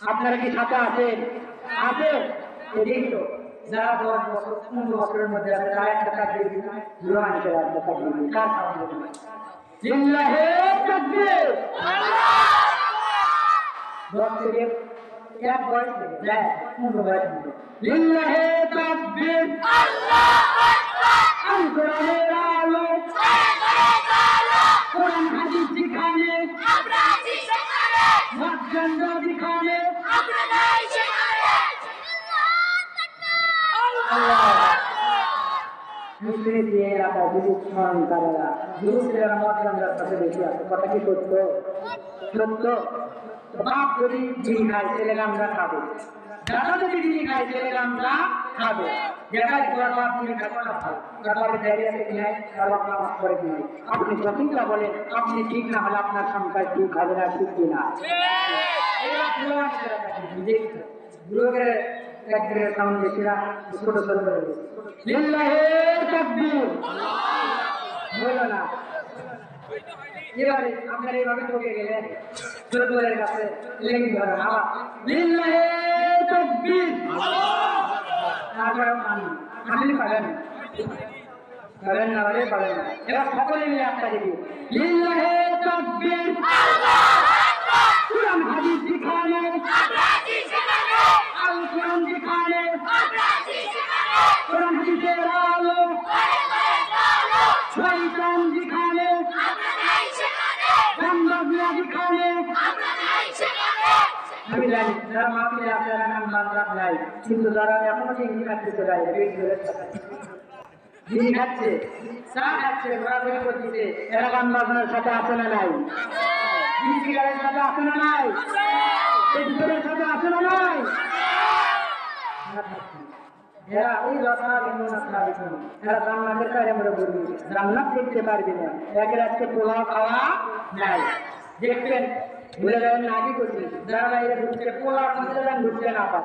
আপনারা কি সাথে আছেন? আছে? এদিন তো যারা 10 বছর 15 বছরের মধ্যে আছে তারা একটা তাকবীর দিন, দুটো মানুষের একটা তাকবীর দিন। কার সাউন্ড দিন? লিল্লাহে তাকবীর। দশ থেকে এক বয়স থেকে 15 বয়স থেকে লিল্লাহে তাকবীর। আল্লাহু আকবার। আল কোরআনের আলো, কোরআন হাদিস যেখানে আমরা আছি সেখানে, মাঝখান যেখানে আমরা নাই সেখানে। মুসলিম দিয়ে এলাকায় যুবক সন্তানেরা যুবকেরা মতলন্দার সাথে বেশি আছে। কথা কি সত্য? সত্য। বাপ যদি বিড়ি খায় ছেলেগামরা খাবে, দাদা যদি বিড়ি খায় ছেলেগামরা খাবে। যেটা বাপ বিড়ি খাবে না খাবে, বাপের দাঁড়িয়ে আছে কিনা, তার বাপ নামাজ পড়ে কিনা। আপনি যতটা বলেন আপনি ঠিক না হলে আপনার সংখ্যায় ঠিক হবে না, ঠিক কিনা? বুড়োকে একদিনের সামনে দেখছিলা ছোট ছোট করে লিল্লাহে তাকবীর বলো না। এবারে আপনারা এইভাবে ঠকে গেলেন ছোটদের কাছে লেগে ধরেন আবার লিল্লাহে তাকবীর। তারপরে আপনি পারেন পারেন না, বলে পারেন না। এবার সকলে মিলে একটা দেখি লিল্লাহে তাকবীর। কোরআন হাদিস যেখানে আল কোরআন যেখানে কোরআন হাদিসের আলো, শয়তান যেখানে গামবাজরা যেখানে আমি জানি যারা মাহফিলে আপনারা নাম বাংলা নাই, কিন্তু যারা এখনো চিংড়ি খাচ্ছে বাইরে বিড়ি খাচ্ছে, চা খাচ্ছে, ঘোরাঘুরি করতেছে, এরা গান বাজনার সাথে আছে না নাই? বিড়ি সিগারের সাথে আছে না নাই? পেট্রোলের সাথে আছে না নাই? এরা ওই রসা এরা জান্নাতের কাজে আমরা বলি জান্নাত দেখতে পারবি না, একের আজকে পোলাও খাওয়া নাই। দেখবেন ভুলে যাবেন না, আগে করছি যারা বাইরে ঢুকছে পোলাও ঢুকতে না পারে।